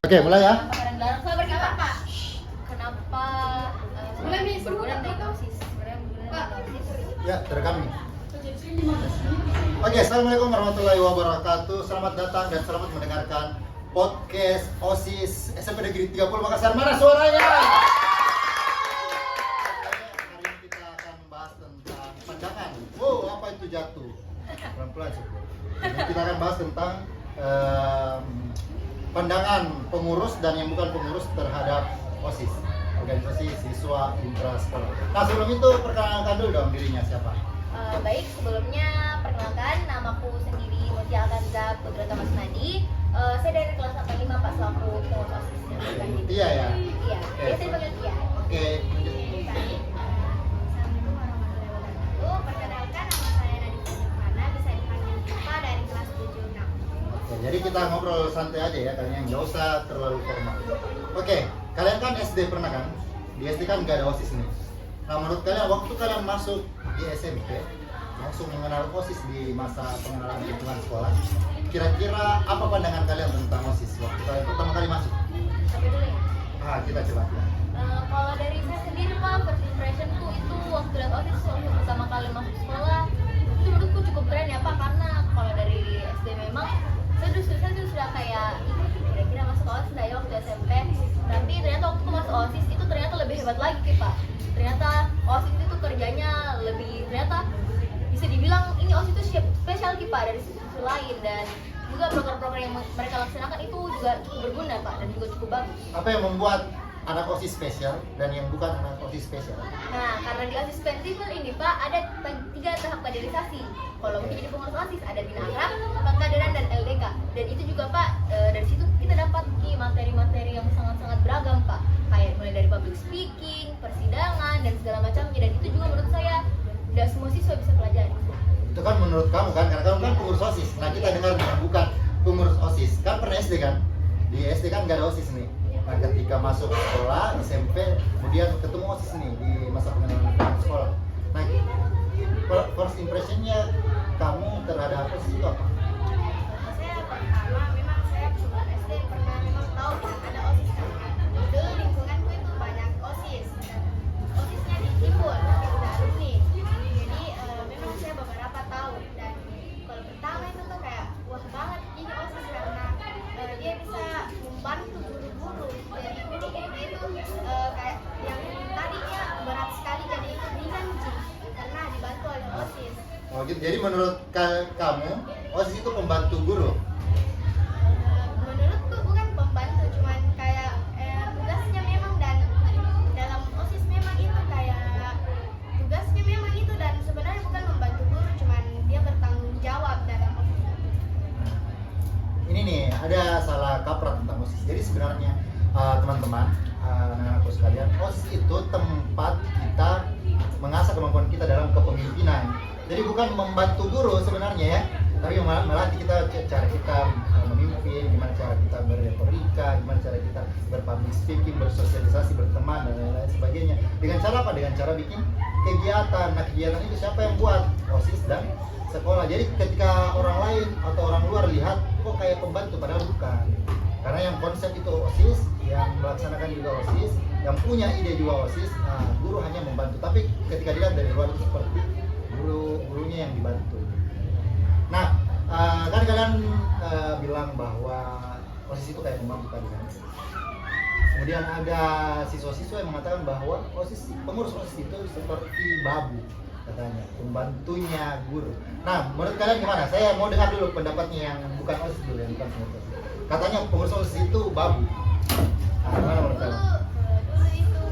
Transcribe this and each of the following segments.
Oke, mulai ya. Sabar kenapa Pak? Kenapa berbulan naik OSIS? Ya, terekam nih. Oke, assalamualaikum warahmatullahi wabarakatuh. Selamat datang dan selamat mendengarkan podcast OSIS SMP Negeri 30 Makassar. Mana suaranya? Hari ini kita akan bahas tentang pandangan. Wow, apa itu jatuh? Pelan-pelan sih. Kita akan bahas tentang pandangan pengurus dan yang bukan pengurus terhadap OSIS, organisasi siswa intrasekolah. Nah, sebelum itu perkenalkan dulu dong dirinya siapa? Baik, sebelumnya perkenalkan, namaku sendiri Mutia Alkanza Putra Thomas Nadi. Saya dari kelas 85 Pak, selaku pengurus OSIS. Tia ya? Iya, biasa dipanggil Tia. Oke. Assalamualaikum warahmatullahi wabarakatuh. Perkenalkan, nama saya Nadine Fana, bisa dipanggil Diva dari kelas 76. Oke, jadi kita ngobrol santai aja ya, kalian nggak usah terlalu formal. Oke, kalian kan SD pernah kan? Di SD kan nggak ada OSIS nih. Nah, menurut kalian waktu kalian masuk di SMP, langsung mengenal OSIS di masa pengenalan lingkungan sekolah, kira-kira apa pandangan kalian tentang OSIS waktu kalian pertama kali masuk? Sampai dulu ya. Kita coba. Kalau dari saya sendiri Pak, first impressionku itu waktu lihat OSIS waktu pertama kali masuk sekolah, itu menurutku cukup keren ya Pak, karena kalau dari SD memang saya sudah kayak kira-kira masuk OSIS nggak ya waktu SMP, tapi ternyata waktu masuk OSIS itu ternyata lebih hebat lagi Pak. Ternyata OSIS itu kerjanya lebih, ternyata bisa dibilang ini OSIS itu spesial Pak dari sisi lain, dan juga program-program yang mereka laksanakan itu juga cukup berguna Pak, dan juga cukup bagus. Apa yang membuat anak OSIS spesial dan yang bukan anak OSIS spesial? Nah, karena di OSIS spesial ini Pak, ada 3 tahap kaderisasi. Kalau untuk jadi pengurus OSIS ada bina akhlak, pengkaderan, dan LDK. Dan itu juga Pak, dari situ kita dapat nih materi-materi yang sangat-sangat beragam Pak. Kayak mulai dari public speaking, persidangan, dan segala macamnya. Dan itu juga menurut saya tidak semua siswa bisa pelajari. Itu kan menurut kamu kan, karena kamu kan pengurus OSIS. Nah, kita dengar yang bukan pengurus OSIS. Kan pernah SD kan? Di SD kan nggak ada OSIS nih. Nah, ketika masuk sekolah, SMP, kemudian ketemu OSIS nih di masa pengenalan sekolah. Nah, first impressionnya kamu terhadap OSIS itu apa? Saya pertama memang saya sebelum SD pernah memang tahu ada OSIS kan. Dulu lingkunganku itu banyak OSIS. OSISnya di Timbul, tapi udah alumni. Jadi memang saya beberapa tahu, dan kalau pertama itu tuh kayak wah banget ini OSIS, karena dia bisa membantu guru-guru. Jadi guru-guru itu kayak yang tadinya berat sekali jadi ikut ringan karena dibantu oleh OSIS. Oh, gitu. Jadi menurut kamu OSIS itu pembantu guru? Menurutku bukan pembantu, cuman kayak tugasnya memang, dan dalam OSIS memang itu kayak tugasnya memang itu, dan sebenarnya bukan membantu guru, cuman dia bertanggung jawab dalam OSIS. Ini nih, ada salah kaprah tentang OSIS. Jadi sebenarnya teman-teman, anak-anakku sekalian, OSIS itu tempat kita mengasah kemampuan kita dalam kepemimpinan. Jadi bukan membantu guru sebenarnya ya, tapi melatih kita cara kita memimpin, gimana cara kita berretorika, gimana cara kita berpublic speaking, bersosialisasi, berteman, dan lain-lain sebagainya. Dengan cara apa? Dengan cara bikin kegiatan. Nah, kegiatan itu siapa yang buat? OSIS dan sekolah. Jadi ketika orang lain atau orang luar lihat, kok kayak pembantu, padahal bukan. Karena yang konsep itu OSIS, yang melaksanakan juga OSIS, yang punya ide juga OSIS. Nah, guru hanya membantu. Tapi ketika dilihat dari luar itu seperti gurunya yang dibantu. Nah, kan kalian bilang bahwa OSIS itu kayak membantu tadi kan. Kemudian ada siswa-siswa yang mengatakan bahwa pengurus OSIS itu seperti babu, katanya, pembantunya guru. Nah, menurut kalian gimana? Saya mau dengar dulu pendapatnya yang bukan OSIS dulu, yang bukan pengurus OSIS. Katanya pengurus OSIS itu babu. Nah, gimana menurut kalian? Dulu itu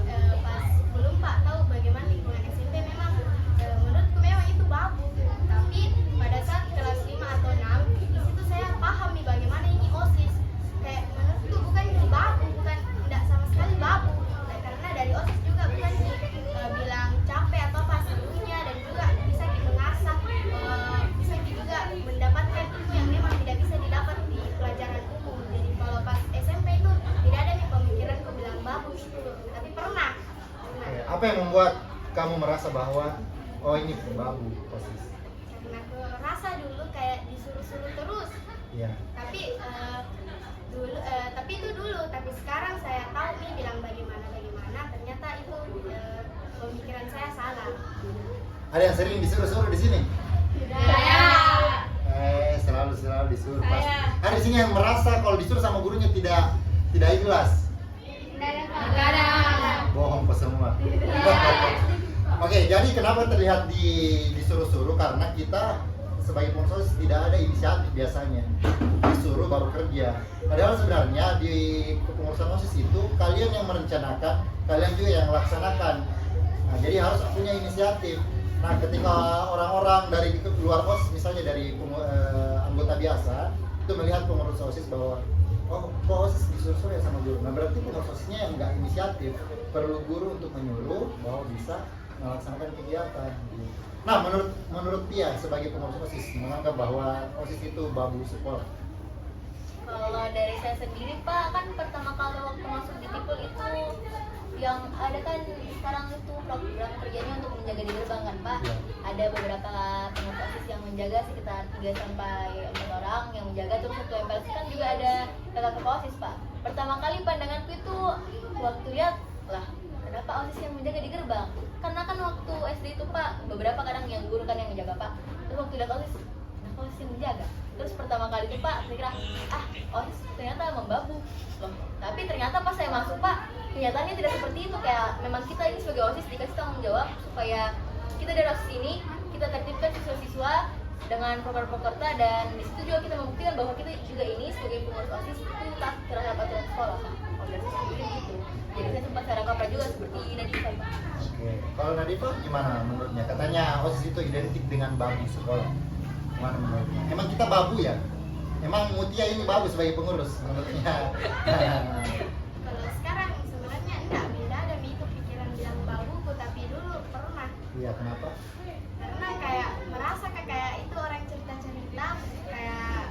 pas belum Pak tahu bagaimana lingkungan SMP, memang menurutku memang itu babu. Tapi pada saat kelas 5 atau 6 di situ saya paham nih bagaimana ini OSIS. Kayak menurutku bukan ini babu, bukan, tidak sama sekali babu. Nah, karena dari OSIS juga bukan bilang capek atau apa seluruhnya, dan juga bisa mengasah, bisa juga mendapatkan ilmu yang memang tidak bisa didapat di pelajaran umum. Jadi kalau pas SMP itu tidak ada nih pemikiranku bilang babu gitu, tapi pernah. Apa yang membuat kamu merasa bahwa oh ini babu OSIS? Karena aku rasa dulu kayak disuruh-suruh terus. Iya. Tapi dulu tapi itu dulu, tapi sekarang saya tahu nih bilang bagaimana ternyata itu pemikiran saya salah. Ada yang sering disuruh-suruh di sini? Saya Selalu disuruh. Pas. Ada di sini yang merasa kalau disuruh sama gurunya tidak ikhlas. Bohong pas semua. Oke, jadi kenapa terlihat disuruh-suruh? Karena kita sebagai pengurus tidak ada inisiatif biasanya. Disuruh baru kerja. Padahal sebenarnya di kepengurusan OSIS itu kalian yang merencanakan, kalian juga yang laksanakan. Nah, jadi harus punya inisiatif. Nah, ketika orang-orang dari luar OSIS, misalnya dari anggota biasa, itu melihat pengurus OSIS bahwa oh, kok OSIS disuruh-suruh ya sama guru. Nah, berarti pengurus OSISnya yang nggak inisiatif, perlu guru untuk menyuruh bahwa bisa melaksanakan kegiatan. Nah, menurut Pia sebagai pengurus OSIS menganggap bahwa OSIS itu babu sekolah. Kalau dari saya sendiri Pak, kan pertama kali waktu masuk di Tipul itu yang ada kan sekarang itu program kerjanya untuk menjaga di gerbang kan Pak. Ya. Ada beberapa pengurus OSIS yang menjaga sekitar 3 sampai 4 orang yang menjaga, terus satu MPLC kan juga ada kakak OSIS Pak. Pertama kali pandanganku itu waktu lihat lah kenapa OSIS yang menjaga di gerbang? Karena kan waktu SD itu Pak beberapa kadang yang guru kan yang menjaga Pak. Terus waktu lihat OSIS, kenapa OSIS yang menjaga? Terus pertama kali itu Pak saya kira OSIS ternyata membabu loh. Tapi ternyata pas saya masuk Pak, kenyataannya tidak seperti itu. Kayak memang kita ini sebagai OSIS dikasih tanggung jawab supaya kita dari OSIS ini kita tertibkan siswa-siswa dengan proker-prokerta, dan di situ juga kita membuktikan bahwa kita juga ini sebagai pengurus OSIS itu taat terhadap aturan sekolah Pak. Kalau dari saya sendiri gitu. Jadi saya sempat saya rangkap juga seperti Nadifa Pak. Oke. Kalau Nadifa gimana menurutnya? Katanya OSIS itu identik dengan babu sekolah. Gimana menurutnya? Emang kita babu ya? Emang Mutia ini babu sebagai pengurus menurutnya? kalau sekarang sebenarnya enggak beda, ada itu pikiran bilang babuku, tapi dulu pernah. Iya, kenapa? Karena kayak merasa kayak itu orang cerita-cerita kayak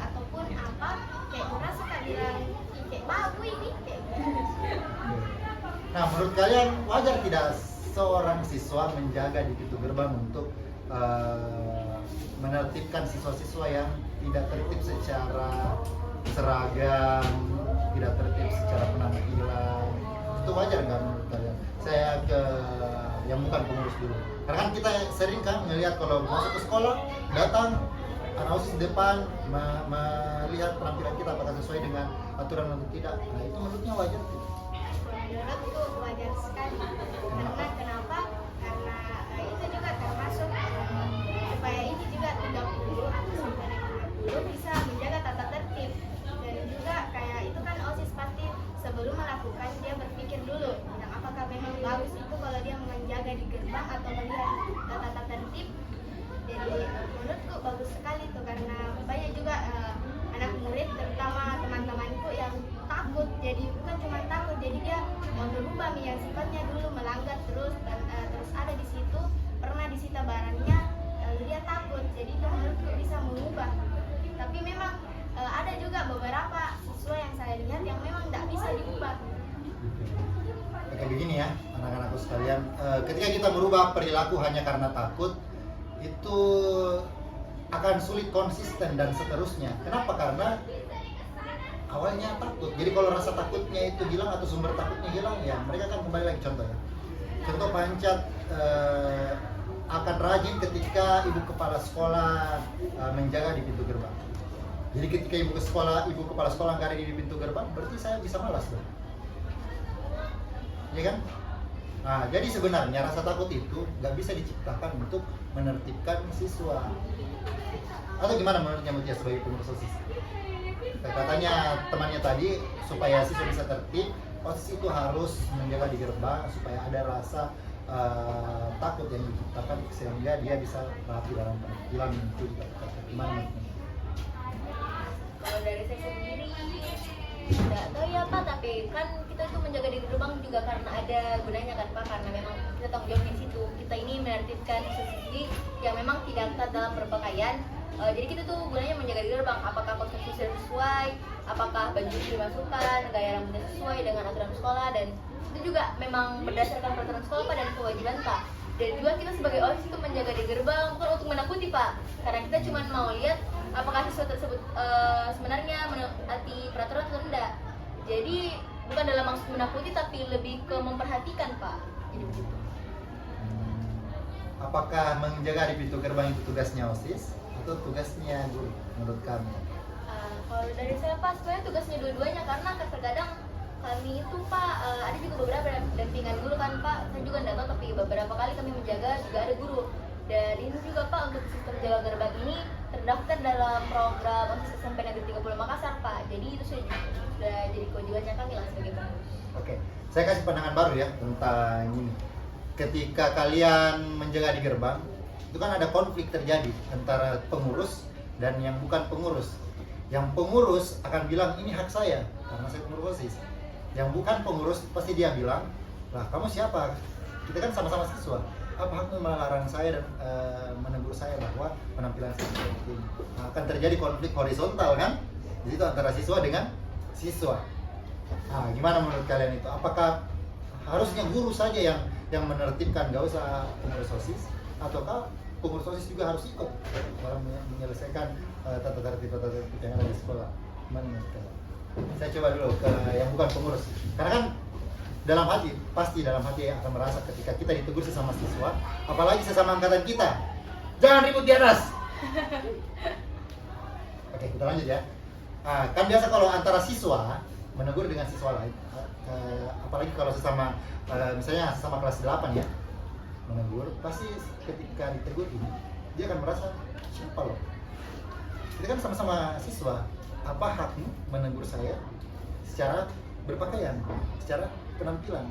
ataupun apa, kayak merasa kayak bilang "Ih, kayak babu ini kayak gitu." Nah, menurut kalian wajar tidak seorang siswa menjaga di pintu gerbang untuk menertibkan siswa-siswa yang tidak tertib secara seragam, tidak tertib secara penampilan? Itu wajar nggak menurut kalian? Saya ke yang bukan pengurus dulu. Karena kan kita sering kan melihat kalau masuk ke sekolah, datang anak OSIS di depan melihat penampilan kita apakah sesuai dengan aturan atau tidak. Nah, itu menurutnya wajar tidak? Menurutku wajar sekali. Karena kenapa? Karena itu juga termasuk supaya ini juga 30 atau sampai 50 bisa menjaga tata tertib. Dan juga kayak itu kan OSIS pasti sebelum melakukan dia berpikir dulu tentang apakah memang bagus itu kalau dia menjaga di gerbang atau melihat tata tertib. Jadi menurutku bagus sekali tuh, karena banyak juga anak murid terutama teman-temanku yang takut. Jadi bukan cuma takut, jadi dia mau berubah yang sifatnya dulu melanggar terus dan terus ada di situ pernah disita barangnya, lalu dia takut. Jadi itu menurutku bisa mengubah. Tapi memang ada juga beberapa siswa yang saya lihat yang memang tidak bisa diubah. Kayak begini ya, anak-anakku sekalian, ketika kita merubah perilaku hanya karena takut, itu akan sulit konsisten dan seterusnya. Kenapa? Karena awalnya takut. Jadi kalau rasa takutnya itu hilang atau sumber takutnya hilang, ya mereka akan kembali lagi. Contoh ya, contoh Pancat akan rajin ketika ibu kepala sekolah menjaga di pintu gerbang. Jadi ketika ibu kepala sekolah nggak ada di pintu gerbang, berarti saya bisa malas dong. Ya kan? Nah, jadi sebenarnya rasa takut itu nggak bisa diciptakan untuk menertibkan siswa. Atau gimana menurutnya Mutia sebagai pengurus OSIS? Katanya temannya tadi, supaya siswa bisa tertib, OSIS itu harus menjaga di gerbang supaya ada rasa takut yang diciptakan sehingga dia bisa rapi dalam penampilan itu. Gimana menurutnya? Kalau dari saya sendiri nggak tahu ya Pak, tapi kan kita itu menjaga di gerbang juga karena ada gunanya kan Pak, karena memang kita tanggung jawab di situ. Kita ini menertibkan siswa yang memang tidak ketat dalam berpakaian. Jadi kita tuh gunanya menjaga di gerbang, apakah kostum sesuai, apakah baju dimasukkan, gaya rambutnya sesuai dengan aturan sekolah, dan itu juga memang berdasarkan peraturan sekolah Pak dan kewajiban Pak. Dan juga kita sebagai OSIS itu menjaga di gerbang bukan untuk menakuti Pak, karena kita cuma mau lihat apakah siswa tersebut sebenarnya menaati peraturan atau tidak. Jadi bukan dalam maksud menakuti tapi lebih ke memperhatikan Pak. Jadi begitu. Apakah menjaga di pintu gerbang itu tugasnya OSIS atau tugasnya guru menurut kami? Kalau dari saya Pak, sebenarnya tugasnya dua-duanya karena terkadang kami itu Pak ada juga beberapa dampingan guru kan Pak. Saya juga tidak tahu tapi beberapa kali kami menjaga juga ada guru. Dan ini juga Pak untuk sistem jaga gerbang ini terdaftar dalam program OSIS SMP Negeri 30 Makassar Pak. Jadi itu sudah jadi kewajibannya kami lah sebagai pengurus. Oke, saya kasih pandangan baru ya tentang ini. Ketika kalian menjaga di gerbang, itu kan ada konflik terjadi antara pengurus dan yang bukan pengurus. Yang pengurus akan bilang ini hak saya karena saya pengurus OSIS. Yang bukan pengurus pasti dia bilang, lah kamu siapa? Kita kan sama-sama siswa. Apa hakmu melarang saya dan menegur saya bahwa penampilan saya seperti ini? Nah, akan terjadi konflik horizontal kan? Di situ antara siswa dengan siswa. Nah, gimana menurut kalian itu? Apakah harusnya guru saja yang menertibkan, gak usah pengurus OSIS, ataukah pengurus OSIS juga harus ikut dalam menyelesaikan tata tertib yang ada di sekolah? Gimana menurut kalian? Saya coba dulu ke yang bukan pengurus, karena kan dalam hati, pasti dalam hati akan merasa ketika kita ditegur sesama siswa, apalagi sesama angkatan kita, jangan ribut di atas. Oke, kita lanjut ya. Kan biasa kalau antara siswa menegur dengan siswa lain, apalagi kalau sesama misalnya sesama kelas 8 ya menegur, pasti ketika ditegur ini dia akan merasa siapa loh, kita kan sama-sama siswa, apa hakmu menegur saya secara berpakaian, secara penampilan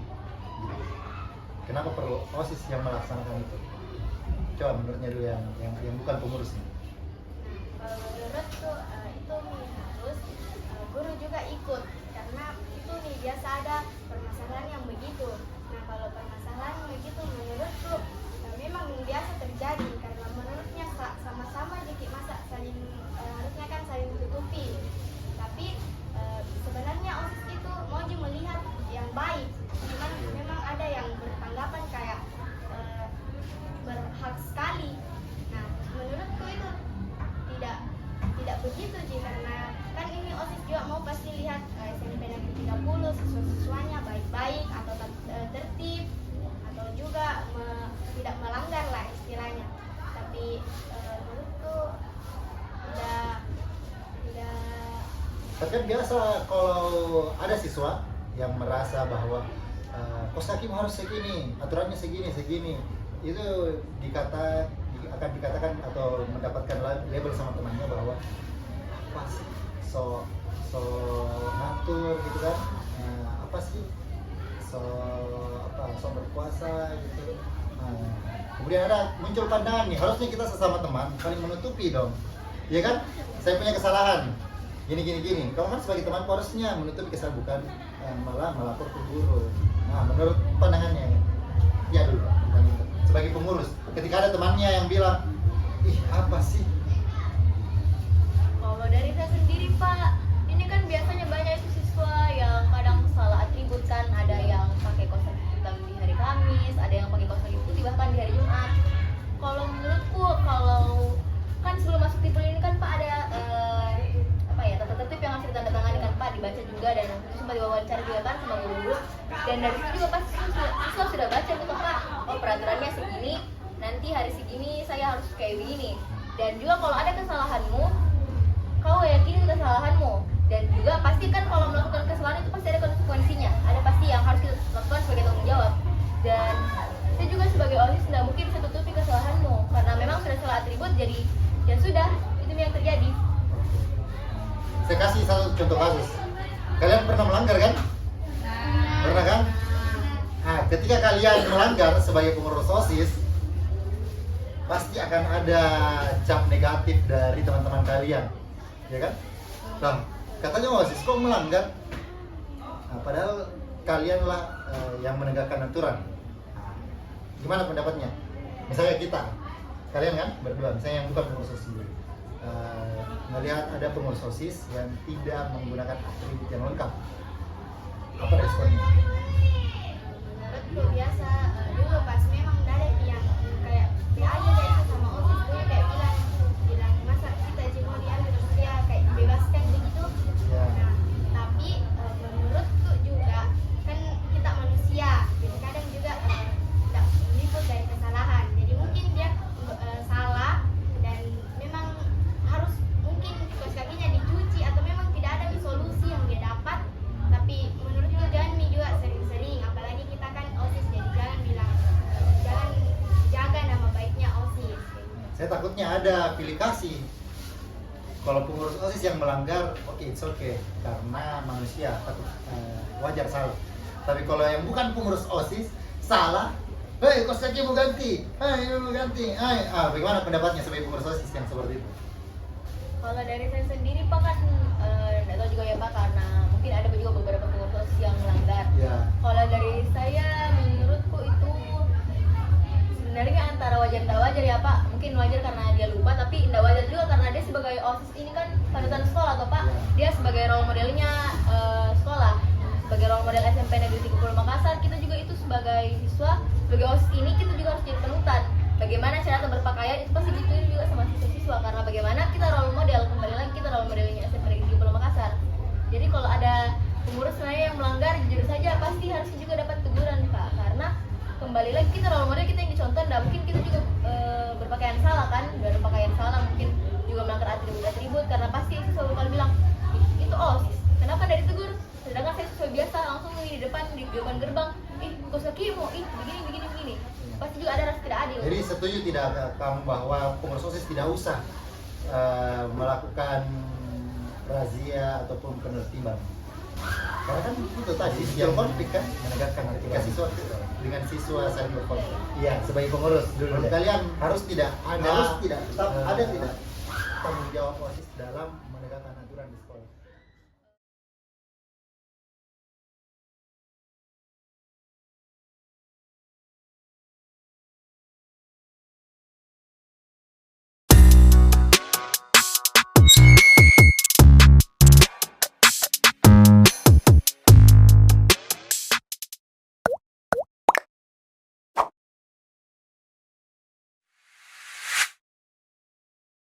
gitu. Kenapa perlu OSIS yang melaksanakan itu? Coba menurutnya dulu yang bukan pengurus nih. Kalau menurutku itu harus guru juga ikut karena itu nih biasa ada permasalahan yang begitu. Nah kalau permasalahan begitu menurutku memang biasa terjadi karena menurutnya sama-sama jadi masa saling harusnya kan saling tutupi. Tapi sebenarnya OSIS itu mau melihat yang baik. Cuman memang ada yang bertanggapan kayak berhak sekali. Nah menurutku itu tidak begitu sih karena kan ini OSIS juga mau pasti lihat SMP Negeri 30 siswa-siswanya baik-baik atau tertib atau juga tidak melanggar lah istilahnya. Tapi menurutku tidak Tapi kan biasa kalau ada siswa yang merasa bahwa kos kakimu harus segini, aturannya segini, itu akan dikatakan atau mendapatkan label sama temannya bahwa apa sih so ngatur gitu kan, apa sih so berkuasa gitu. Kemudian ada muncul pandangan nih, harusnya kita sesama teman saling menutupi dong, ya kan? Saya punya kesalahan gini, kamu kan sebagai teman harusnya menutupi kesalahan, bukan malah melapor ke guru. Nah menurut pandangannya ya dulu sebagai pengurus, ketika ada temannya yang bilang, ih apa sih? Kalau dari saya sendiri Pak, ini kan biasanya banyak itu siswa yang kadang salah atribut kan, ada yang pakai kaos kaki hitam di hari Kamis, ada yang pakai kaos kaki putih bahkan di hari Jumat. Kalau menurutku, kalau kan sebelum masuk tipul ini kan Pak ada tata tertib yang harus ditandatangani kan Pak, dibaca juga dan sempat diwawancara juga kan sama guru-guru. Dan dari situ juga pasti siswa sudah baca gitu Pak, oh peraturannya segini, nanti hari segini saya harus kayak begini. Dan juga kalau ada kesalahanmu, kau yakini itu kesalahanmu. Dan juga pasti kan kalau melakukan kesalahan itu pasti ada konsekuensinya, ada pasti yang harus kita lakukan sebagai tanggung jawab. Dan saya juga sebagai OSIS tidak mungkin bisa tutupi kesalahanmu karena memang sudah salah atribut, jadi ya sudah, itu yang terjadi. Saya kasih satu contoh kasus. Kalian pernah melanggar kan? Pernah kan? Nah, ketika kalian melanggar sebagai pengurus OSIS, pasti akan ada cap negatif dari teman-teman kalian, ya kan? Nah, katanya OSIS kok melanggar? Nah, padahal kalianlah yang menegakkan aturan. Nah, gimana pendapatnya? Misalnya kita, kalian kan berdua, misalnya yang bukan pengurus OSIS sendiri. Melihat ada pengurus OSIS yang tidak menggunakan atribut yang lengkap, apa responnya? Menurutku biasa dulu pas memang dari yang kayak be aja kayak itu sama OSIS dulu kayak bilang masa kita jadi mau diambil Saya takutnya ada pilih kasih. Kalau pengurus OSIS yang melanggar, oke, it's okay, karena manusia takut, wajar salah. Tapi kalau yang bukan pengurus OSIS salah, hei kos kaki mau ganti, bagaimana pendapatnya sebagai pengurus OSIS yang seperti itu? Kalau dari saya sendiri Pak kan nggak tahu juga ya Pak, karena mungkin ada juga beberapa pengurus OSIS yang melanggar. Ya. Kalau dari saya menurutku itu sebenarnya antara wajar nggak wajar ya Pak. Mungkin wajar karena dia lupa, tapi nggak wajar juga karena dia sebagai OSIS ini kan panutan sekolah atau Pak. Ya. Dia sebagai role modelnya sekolah, sebagai role model SMP Negeri 30 Makassar. Kita juga itu sebagai siswa, sebagai OSIS ini kita juga harus jadi panutan. Bagaimana cara berpakaian itu pasti dituin juga sama siswa-siswa, karena bagaimana kita role model, kembali lagi kita role modelnya SMP Negeri 30 Makassar. Jadi kalau ada pengurus saya yang melanggar, jujur saja pasti harus juga dapat teguran Pak, karena kembali lagi kita role model, kita yang dicontoh. Dan mungkin kita juga berpakaian salah kan, berpakaian salah, mungkin juga melanggar atribut-atribut, karena pasti siswa bakal bilang itu OSIS, kenapa tidak ditegur, sedangkan saya siswa biasa langsung di depan gerbang, kos kaki mau begini, pasti juga ada rasa tidak adil. Jadi setuju tidak kamu bahwa pengurus OSIS tidak usah melakukan razia ataupun penertiban? Karena kan itu tadi skill konflik kan, menegakkan etika siswa dengan siswa saling berkonflik. Iya, sebagai pengurus dulu kalian harus tidak ada, tetap ada tidak tanggung jawab OSIS dalam menegakkan aturan di sekolah.